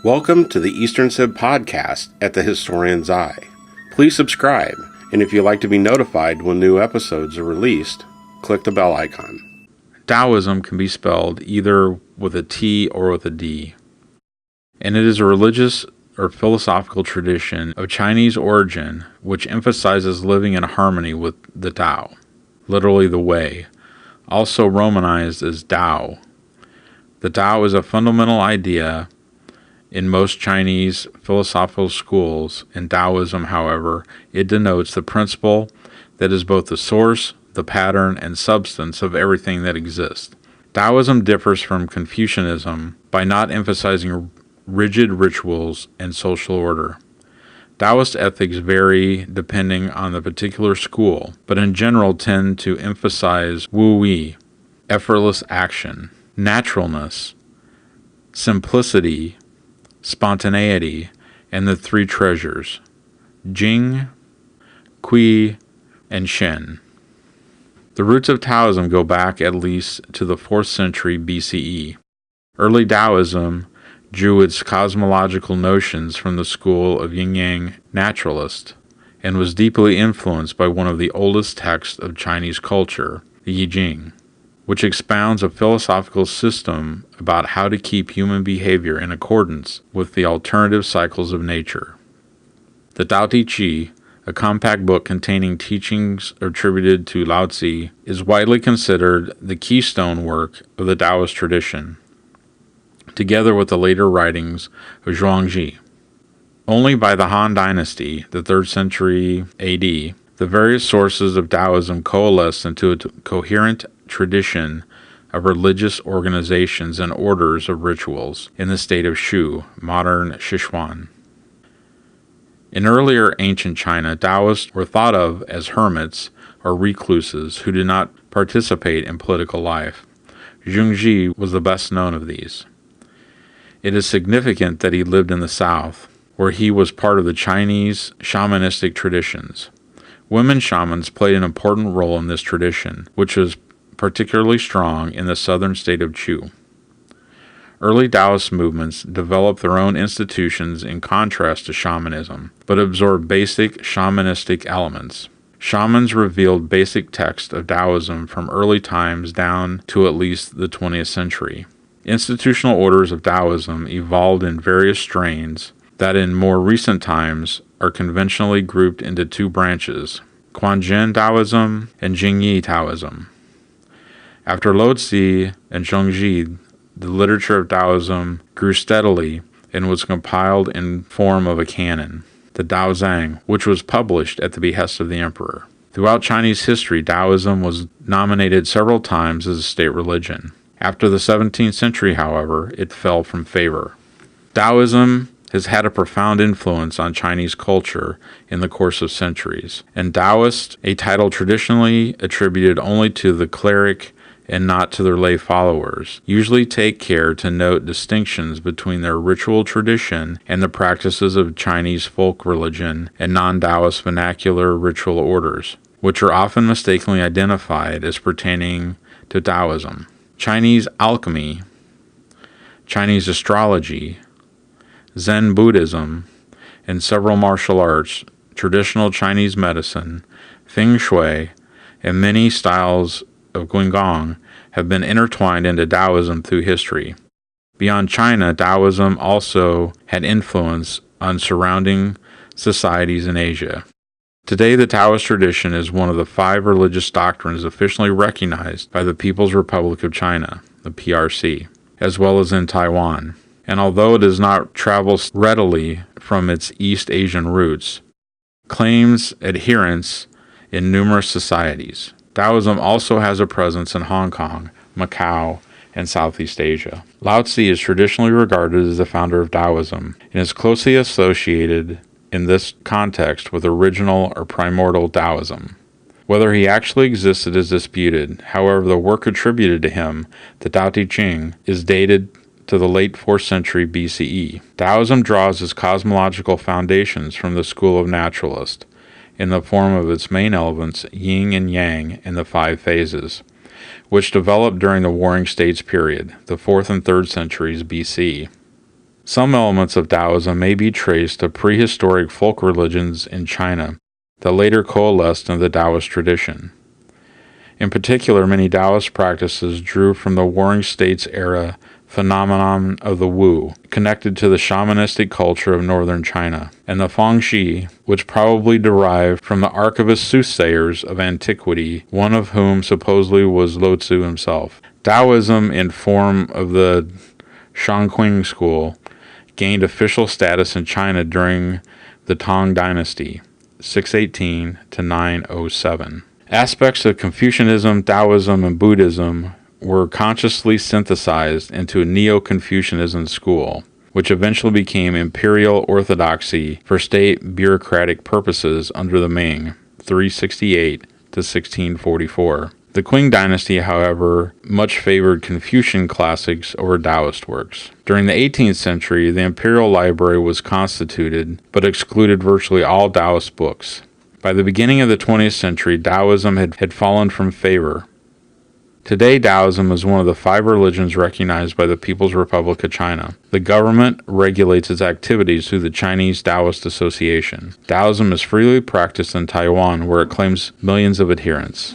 Welcome to the Eastern Sib podcast at the Historian's Eye. Please subscribe, and if you'd like to be notified when new episodes are released, click the bell icon. Taoism can be spelled either with a T or with a D, and it is a religious or philosophical tradition of Chinese origin which emphasizes living in harmony with the Tao, literally the way, also romanized as Tao. The Tao is a fundamental idea in most Chinese philosophical schools. In Taoism, however, it denotes the principle that is both the source, the pattern, and substance of everything that exists. Taoism differs from Confucianism by not emphasizing rigid rituals and social order. Taoist ethics vary depending on the particular school, but in general tend to emphasize wu-wei, effortless action, naturalness, simplicity, spontaneity, and the three treasures, Jing, Qi, and Shen. The roots of Taoism go back at least to the 4th century BCE. Early Taoism drew its cosmological notions from the school of yin-yang naturalists and was deeply influenced by one of the oldest texts of Chinese culture, the I Ching, which expounds a philosophical system about how to keep human behavior in accordance with the alternative cycles of nature. The Tao Te Chi, a compact book containing teachings attributed to Lao Tzu, is widely considered the keystone work of the Taoist tradition, together with the later writings of Zhuangzi. Only by the Han Dynasty, the 3rd century AD, the various sources of Taoism coalesced into a coherent tradition of religious organizations and orders of rituals in the state of Shu, modern Sichuan. In earlier ancient China, Taoists were thought of as hermits or recluses who did not participate in political life. Zhuangzi was the best known of these. It is significant that he lived in the south, where he was part of the Chinese shamanistic traditions. Women shamans played an important role in this tradition, which was particularly strong in the southern state of Chu. Early Taoist movements developed their own institutions in contrast to shamanism, but absorbed basic shamanistic elements. Shamans revealed basic texts of Taoism from early times down to at least the 20th century. Institutional orders of Taoism evolved in various strains that in more recent times are conventionally grouped into two branches, Quanzhen Taoism and Jingyi Taoism. After Lao Tzu and Zhuangzi, the literature of Taoism grew steadily and was compiled in form of a canon, the Daozang, which was published at the behest of the emperor. Throughout Chinese history, Taoism was nominated several times as a state religion. After the 17th century, however, it fell from favor. Taoism has had a profound influence on Chinese culture in the course of centuries, and Taoist, a title traditionally attributed only to the cleric and not to their lay followers, usually take care to note distinctions between their ritual tradition and the practices of Chinese folk religion and non-Taoist vernacular ritual orders, which are often mistakenly identified as pertaining to Taoism. Chinese alchemy, Chinese astrology, Zen Buddhism, and several martial arts, traditional Chinese medicine, feng shui, and many styles of Guigong have been intertwined into Taoism through history. Beyond China, Taoism also had influence on surrounding societies in Asia. Today, the Taoist tradition is one of the 5 religious doctrines officially recognized by the People's Republic of China, the PRC, as well as in Taiwan. And although it does not travel readily from its East Asian roots, claims adherence in numerous societies. Taoism also has a presence in Hong Kong, Macau, and Southeast Asia. Lao Tzu is traditionally regarded as the founder of Taoism and is closely associated in this context with original or primordial Taoism. Whether he actually existed is disputed. However, the work attributed to him, the Tao Te Ching, is dated to the late 4th century BCE. Taoism draws its cosmological foundations from the school of naturalists, in the form of its main elements, yin and yang, and the 5 phases, which developed during the Warring States period, the 4th and 3rd centuries BC. Some elements of Taoism may be traced to prehistoric folk religions in China that later coalesced into the Taoist tradition. In particular, many Taoist practices drew from the Warring States era phenomenon of the Wu, connected to the shamanistic culture of northern China, and the Fengxi, which probably derived from the archivist soothsayers of antiquity, one of whom supposedly was Lao Tzu himself. Taoism, in form of the Shangqing school, gained official status in China during the Tang Dynasty, 618 to 907. Aspects of Confucianism, Taoism, and Buddhism were consciously synthesized into a Neo-Confucianism school, which eventually became imperial orthodoxy for state bureaucratic purposes under the Ming, 368 to 1644. The Qing dynasty, however, much favored Confucian classics over Taoist works. During the 18th century, the imperial library was constituted, but excluded virtually all Taoist books. By the beginning of the 20th century, Taoism had fallen from favor. Today, Taoism is one of the 5 religions recognized by the People's Republic of China. The government regulates its activities through the Chinese Taoist Association. Taoism is freely practiced in Taiwan, where it claims millions of adherents.